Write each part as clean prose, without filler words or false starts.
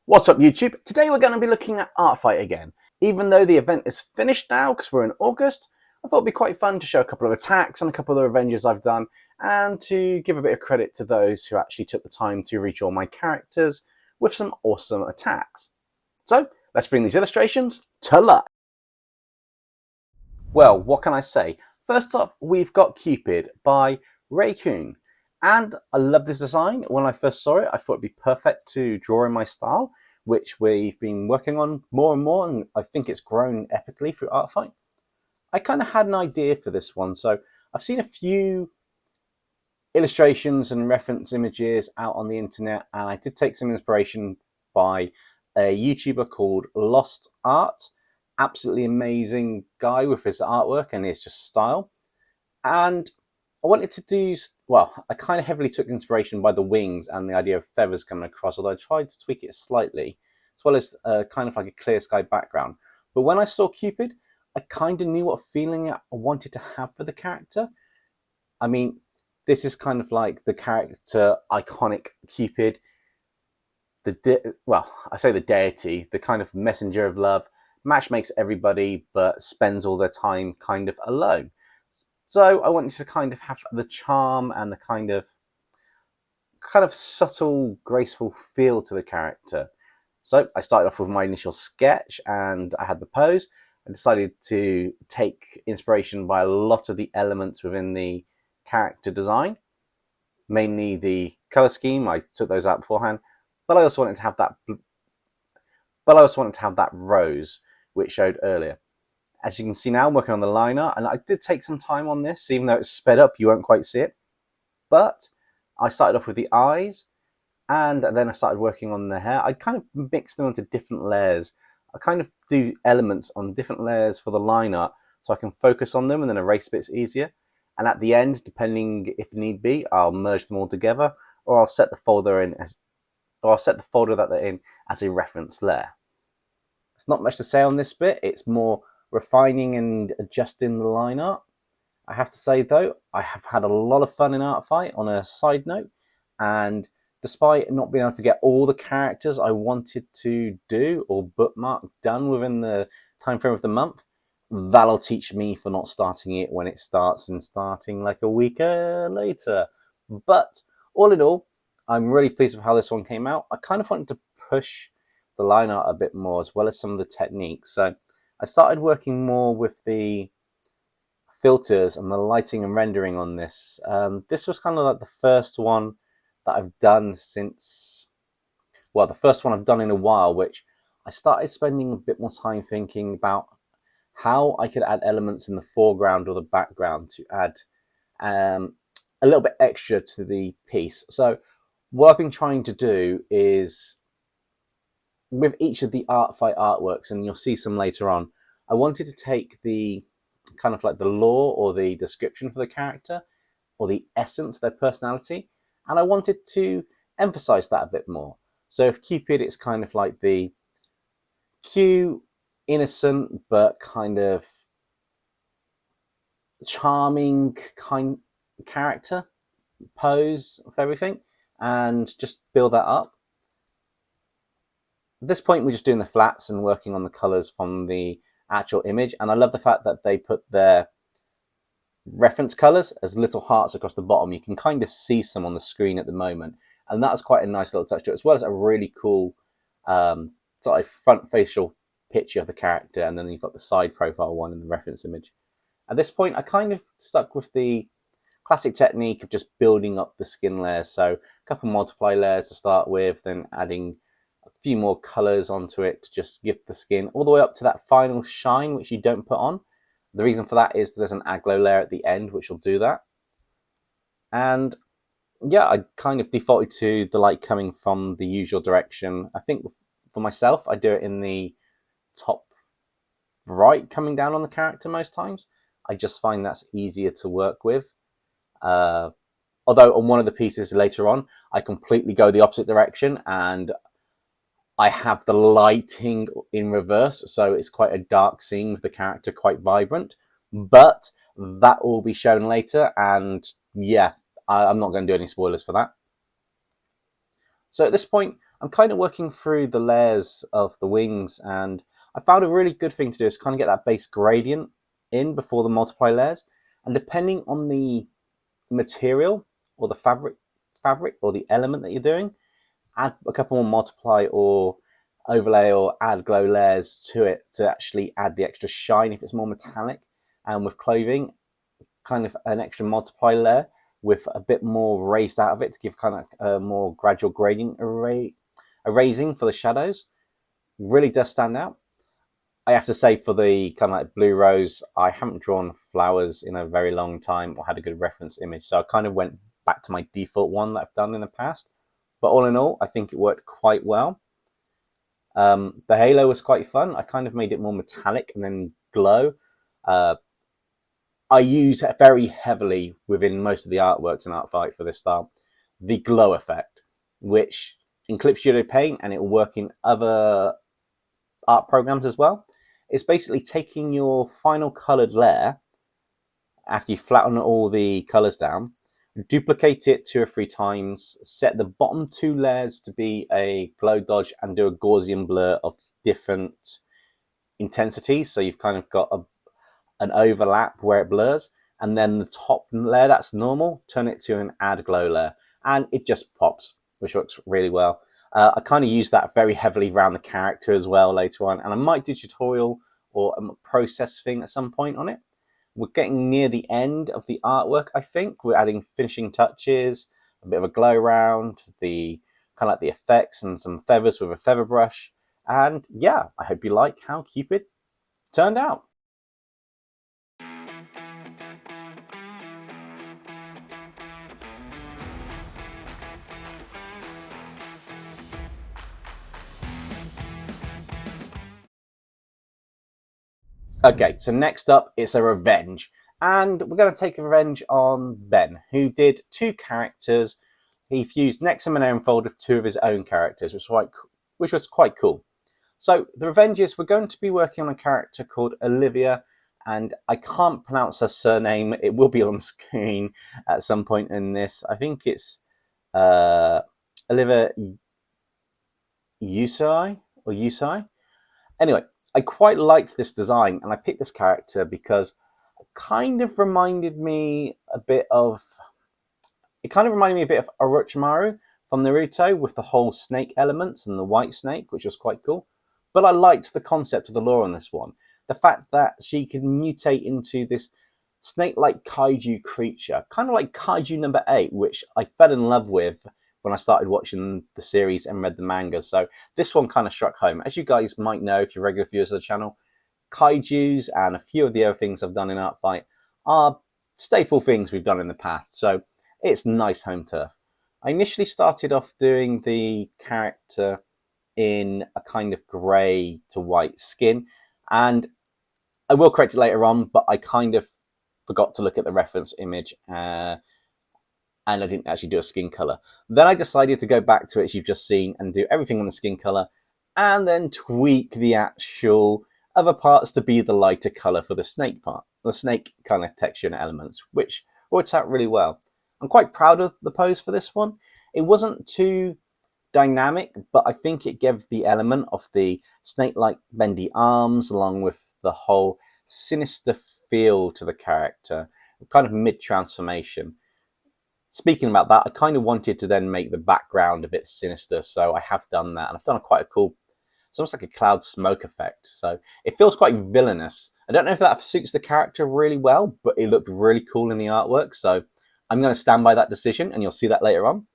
What's up YouTube? Today we're going to be looking at Art Fight again. Even though the event is finished now because we're in August, I thought it'd be quite fun to show a couple of attacks and a couple of the revenges I've done and to give a bit of credit to those who actually took the time to redraw my characters with some awesome attacks. So let's bring these illustrations to life. Well, what can I say? First up, we've got Cupid by Ray Kuhn. And I love this design. When I first saw it, I thought it'd be perfect to draw in my style, which we've been working on more and more, and I think it's grown epically through Art Fight. I kind of had an idea for this one, so I've seen a few illustrations and reference images out on the internet, and I did take some inspiration by a YouTuber called Lost Art. Absolutely amazing guy with his artwork and his just style. And I wanted to do, well, I kind of heavily took inspiration by the wings and the idea of feathers coming across, although I tried to tweak it slightly, as well as kind of like a clear sky background. But when I saw Cupid, I kind of knew what feeling I wanted to have for the character. I mean, this is kind of like the character, iconic Cupid, well, I say the deity, the kind of messenger of love, match makes everybody, but spends all their time kind of alone. So I wanted to kind of have the charm and the kind of subtle, graceful feel to the character. So I started off with my initial sketch and I had the pose. I decided to take inspiration by a lot of the elements within the character design, mainly the color scheme. I took those out beforehand, but I also wanted to have that rose, which showed earlier. As you can see now, I'm working on the liner, and I did take some time on this, even though it's sped up, you won't quite see it. But I started off with the eyes, and then I started working on the hair. I kind of mixed them into different layers. I kind of do elements on different layers for the liner, so I can focus on them and then erase bits easier. And at the end, depending if need be, I'll merge them all together, or I'll set the folder that they're in as a reference layer. There's not much to say on this bit. It's more refining and adjusting the line art. I have to say though, I have had a lot of fun in Art Fight on a side note, and despite not being able to get all the characters I wanted to do or bookmark done within the time frame of the month, that'll teach me for not starting it when it starts and starting like a week later. But all in all, I'm really pleased with how this one came out. I kind of wanted to push the line art a bit more as well as some of the techniques. So I started working more with the filters and the lighting and rendering on this. This was kind of like the first one that I've done since, well, the first one I've done in a while, which I started spending a bit more time thinking about how I could add elements in the foreground or the background to add a little bit extra to the piece. So what I've been trying to do is, with each of the Art Fight artworks, and you'll see some later on, I wanted to take the kind of like the lore or the description for the character or the essence, their personality, and I wanted to emphasize that a bit more. So if Cupid, it's kind of like the cute, innocent, but kind of charming kind character, pose of everything, and just build that up. At this point, we're just doing the flats and working on the colors from the actual image. And I love the fact that they put their reference colors as little hearts across the bottom. You can kind of see some on the screen at the moment. And that was quite a nice little touch to it, as well as a really cool sort of front facial picture of the character. And then you've got the side profile one in the reference image. At this point, I kind of stuck with the classic technique of just building up the skin layers. So a couple multiply layers to start with, then adding a few more colors onto it to just give the skin all the way up to that final shine, which you don't put on. The reason for that is there's an aglo layer at the end, which will do that. And yeah, I kind of defaulted to the light coming from the usual direction. I think for myself, I do it in the top right coming down on the character most times. I just find that's easier to work with. Although on one of the pieces later on, I completely go the opposite direction and I have the lighting in reverse, so it's quite a dark scene with the character quite vibrant, but that will be shown later, and yeah, I'm not going to do any spoilers for that. So at this point, I'm kind of working through the layers of the wings, and I found a really good thing to do is kind of get that base gradient in before the multiply layers. And depending on the material or the fabric or the element that you're doing, add a couple more multiply or overlay or add glow layers to it to actually add the extra shine if it's more metallic. And with clothing, kind of an extra multiply layer with a bit more raised out of it to give kind of a more gradual gradient erasing for the shadows. Really does stand out. I have to say, for the kind of like blue rose, I haven't drawn flowers in a very long time or had a good reference image, so I kind of went back to my default one that I've done in the past. But all in all, I think it worked quite well. The halo was quite fun. I kind of made it more metallic and then glow. I use very heavily within most of the artworks and art fight for this style the glow effect, which in Clip Studio Paint, and it will work in other art programs as well. It's basically taking your final colored layer after you flatten all the colors down, duplicate it 2 or 3 times, set the bottom 2 layers to be a glow dodge, and do a Gaussian blur of different intensities. So you've kind of got an overlap where it blurs, and then the top layer that's normal, turn it to an add glow layer, and it just pops, which works really well. I kind of use that very heavily around the character as well later on, and I might do a tutorial or a process thing at some point on it. We're getting near the end of the artwork, I think. We're adding finishing touches, a bit of a glow round, the kind of like the effects and some feathers with a feather brush. And yeah, I hope you like how Cupid turned out. Okay, so next up is a revenge. And we're going to take a revenge on Ben, who did 2 characters. He fused Nexum and Aeronfold with 2 of his own characters, which was quite cool. So the revenge is we're going to be working on a character called Olivia, and I can't pronounce her surname. It will be on screen at some point in this. I think it's Olivia Usai. Anyway, I quite liked this design, and I picked this character because it kind of reminded me a bit of Orochimaru from Naruto, with the whole snake elements and the white snake, which was quite cool. But I liked the concept of the lore on this one. The fact that she can mutate into this snake-like kaiju creature, kind of like Kaiju number 8, which I fell in love with when I started watching the series and read the manga. So this one kind of struck home. As you guys might know, if you're regular viewers of the channel, kaijus and a few of the other things I've done in Art Fight are staple things we've done in the past. So it's nice home turf. I initially started off doing the character in a kind of grey to white skin, and I will correct it later on, but I kind of forgot to look at the reference image and I didn't actually do a skin color. Then I decided to go back to it, as you've just seen, and do everything on the skin color, and then tweak the actual other parts to be the lighter color for the snake part, the snake kind of texture and elements, which works out really well. I'm quite proud of the pose for this one. It wasn't too dynamic, but I think it gave the element of the snake-like bendy arms, along with the whole sinister feel to the character, kind of mid-transformation. Speaking about that, I kind of wanted to then make the background a bit sinister, so I have done that, and I've done quite a cool, it's almost like a cloud smoke effect, so it feels quite villainous. I don't know if that suits the character really well, but it looked really cool in the artwork, so I'm going to stand by that decision, and you'll see that later on.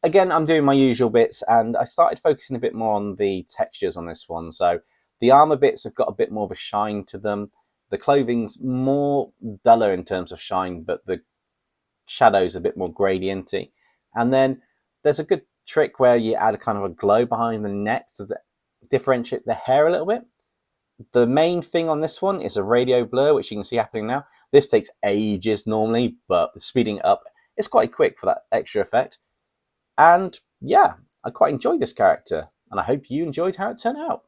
Again, I'm doing my usual bits, and I started focusing a bit more on the textures on this one. So the armor bits have got a bit more of a shine to them. The clothing's more duller in terms of shine, but the shadows a bit more gradienty. And then there's a good trick where you add a kind of a glow behind the neck to differentiate the hair a little bit. The main thing on this one is a radio blur, which you can see happening now. This takes ages normally, but speeding it up, it's quite quick for that extra effect. And yeah, I quite enjoyed this character, and I hope you enjoyed how it turned out.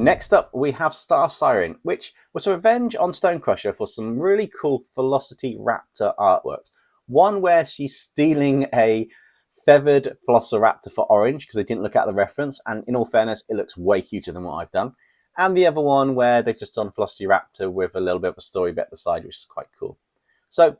Next up, we have Star Siren, which was a revenge on Stonecrusher for some really cool Velociraptor artworks. One where she's stealing a feathered Velociraptor for orange because they didn't look at the reference, and in all fairness, it looks way cuter than what I've done. And the other one where they've just done Velociraptor with a little bit of a story bit at the side, which is quite cool. So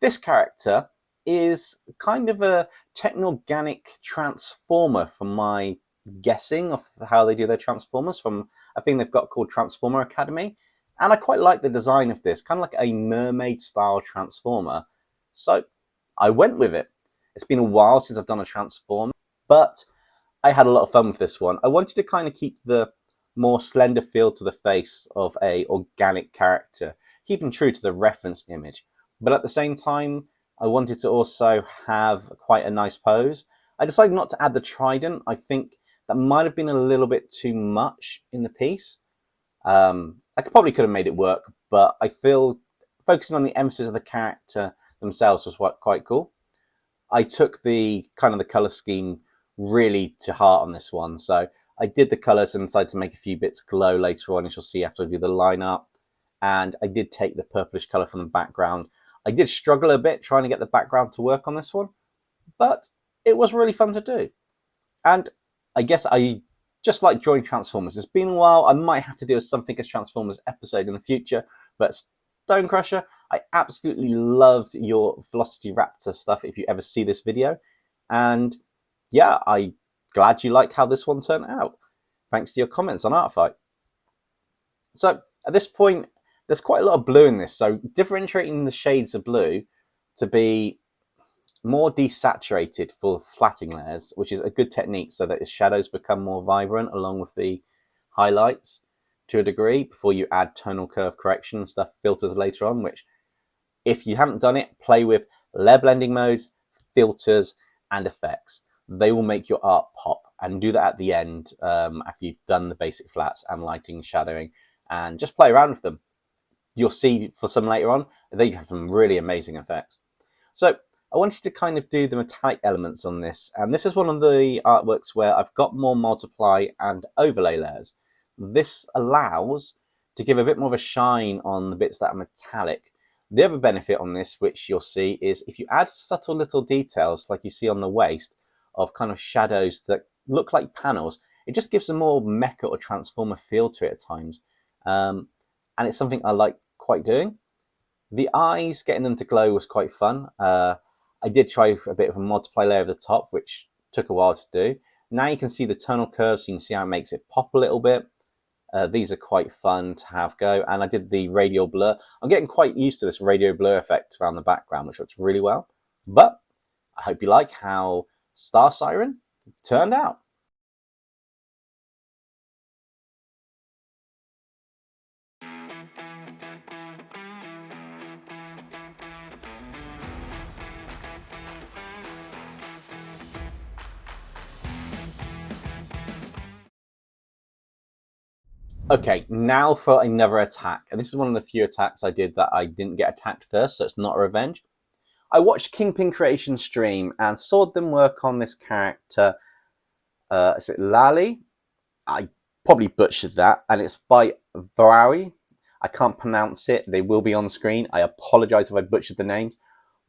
this character is kind of a techno-organic transformer from my guessing of how they do their transformers from a thing they've got called Transformer Academy. And I quite like the design of this, kind of like a mermaid style transformer. So I went with it. It's been a while since I've done a transformer, but I had a lot of fun with this one. I wanted to kind of keep the more slender feel to the face of a organic character, keeping true to the reference image. But at the same time, I wanted to also have quite a nice pose. I decided not to add the trident. I think that might have been a little bit too much in the piece. I probably could have made it work, but I feel focusing on the emphasis of the character themselves was quite cool. I took the kind of the color scheme really to heart on this one. So I did the colors and decided to make a few bits glow later on, as you'll see after I do the lineup. And I did take the purplish color from the background. I did struggle a bit trying to get the background to work on this one, but it was really fun to do. And I guess I just like drawing Transformers. It's been a while. I might have to do a Something as Transformers episode in the future, but Stonecrusher, I absolutely loved your Velociraptor stuff if you ever see this video. And yeah, I'm glad you like how this one turned out. Thanks to your comments on Artfight. So at this point, there's quite a lot of blue in this. So differentiating the shades of blue to be more desaturated for flatting layers, which is a good technique so that the shadows become more vibrant along with the highlights to a degree before you add tonal curve correction and stuff, filters later on, which if you haven't done it, play with layer blending modes, filters, and effects. They will make your art pop, and do that at the end after you've done the basic flats and lighting and shadowing, and just play around with them. You'll see for some later on, they have some really amazing effects. So I wanted to kind of do the metallic elements on this, and this is one of the artworks where I've got more multiply and overlay layers. This allows to give a bit more of a shine on the bits that are metallic. The other benefit on this, which you'll see, is if you add subtle little details like you see on the waist of kind of shadows that look like panels, it just gives a more mecha or transformer feel to it at times. And it's something I like quite doing. The eyes, getting them to glow was quite fun. I did try a bit of a multiply layer over the top, which took a while to do. Now you can see the tonal curves, so you can see how it makes it pop a little bit. These are quite fun to have go. And I did the radial blur. I'm getting quite used to this radial blur effect around the background, which looks really well. But I hope you like how Star Siren turned out. Okay, now for another attack. And this is one of the few attacks I did that I didn't get attacked first, so it's not a revenge. I watched Kingpin Creation stream and saw them work on this character. Is it Lali? I probably butchered that, and it's by Varari. I can't pronounce it. They will be on screen. I apologize if I butchered the names.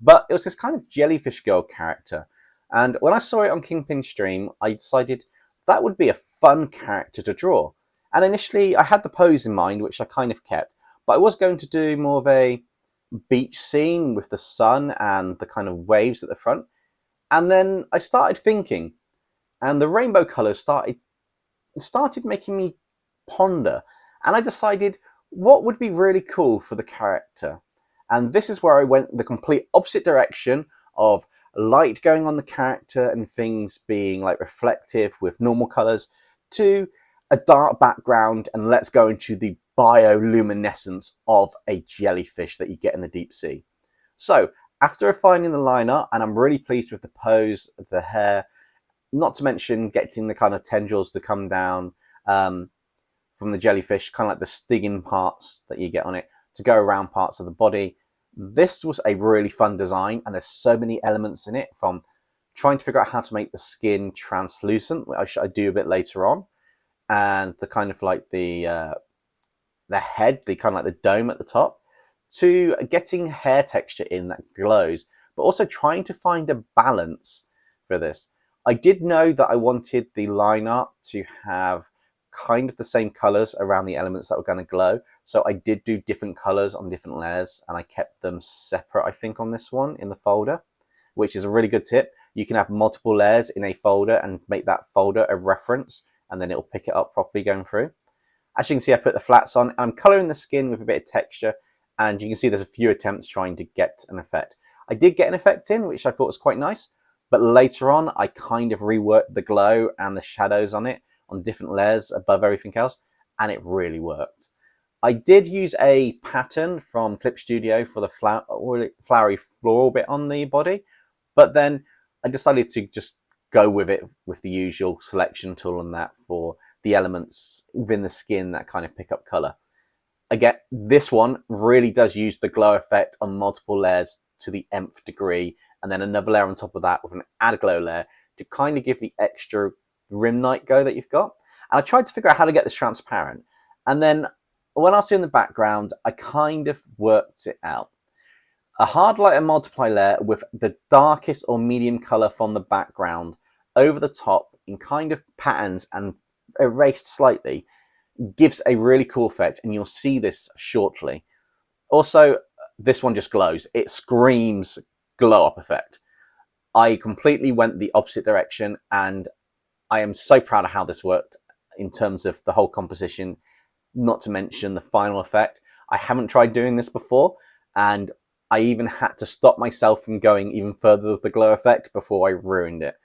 But it was this kind of jellyfish girl character. And when I saw it on Kingpin stream, I decided that would be a fun character to draw. And initially, I had the pose in mind, which I kind of kept. But I was going to do more of a beach scene with the sun and the kind of waves at the front. And then I started thinking, and the rainbow colours started making me ponder. And I decided, what would be really cool for the character? And this is where I went the complete opposite direction of light going on the character and things being like reflective with normal colours to a dark background, and let's go into the bioluminescence of a jellyfish that you get in the deep sea. So after refining the liner, and I'm really pleased with the pose, the hair, not to mention getting the kind of tendrils to come down from the jellyfish, kind of like the stinging parts that you get on it, to go around parts of the body. This was a really fun design, and there's so many elements in it, from trying to figure out how to make the skin translucent, which I do a bit later on, and the kind of like the head, the kind of like the dome at the top, to getting hair texture in that glows, but also trying to find a balance for this. I did know that I wanted the line art to have kind of the same colors around the elements that were going to glow. So I did do different colors on different layers, and I kept them separate, I think, on this one in the folder, which is a really good tip. You can have multiple layers in a folder and make that folder a reference, and then it'll pick it up properly going through. As you can see, I put the flats on. I'm coloring the skin with a bit of texture, and you can see there's a few attempts trying to get an effect. I did get an effect in, which I thought was quite nice, but later on, I kind of reworked the glow and the shadows on it on different layers above everything else, and it really worked. I did use a pattern from Clip Studio for the flowery floral bit on the body, but then I decided to just go with it with the usual selection tool and that for the elements within the skin that kind of pick up color. Again, this one really does use the glow effect on multiple layers to the nth degree, and then another layer on top of that with an add glow layer to kind of give the extra rim night go that you've got. And I tried to figure out how to get this transparent, and then when I was in the background, I kind of worked it out. A hard light and multiply layer with the darkest or medium color from the background over the top in kind of patterns and erased slightly gives a really cool effect, and you'll see this shortly. Also, this one just glows. It screams glow up effect. I completely went the opposite direction, and I am so proud of how this worked in terms of the whole composition, not to mention the final effect. I haven't tried doing this before, and I even had to stop myself from going even further with the glow effect before I ruined it.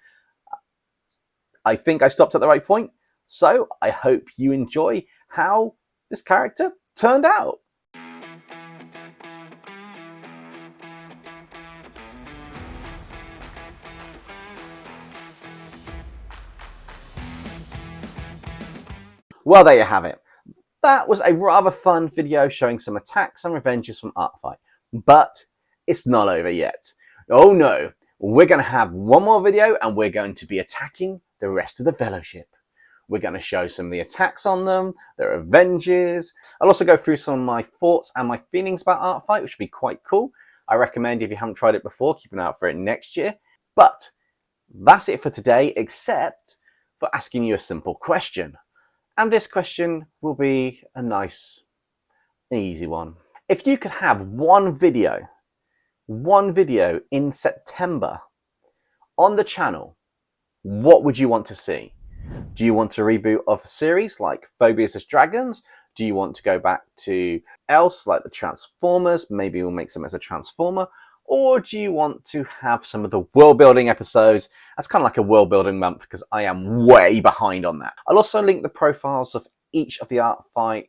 I think I stopped at the right point, so I hope you enjoy how this character turned out. Well, there you have it. That was a rather fun video showing some attacks and revenges from Artfight, but it's not over yet. Oh no, we're going to have one more video, and we're going to be attacking the rest of the Fellowship. We're going to show some of the attacks on them, their revenges. I'll also go through some of my thoughts and my feelings about Artfight, which would be quite cool. I recommend, if you haven't tried it before, keep an eye out for it next year. But that's it for today, except for asking you a simple question. And this question will be a nice, easy one. If you could have one video in September on the channel, what would you want to see? Do you want a reboot of a series like Phobias as Dragons? Do you want to go back to else like the Transformers? Maybe we'll make some as a Transformer. Or do you want to have some of the world building episodes? That's kind of like a world building month, because I am way behind on that. I'll also link the profiles of each of the Artfight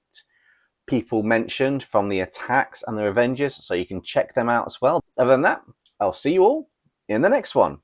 people mentioned from the attacks and the revenges, so you can check them out as well. Other than that, I'll see you all in the next one.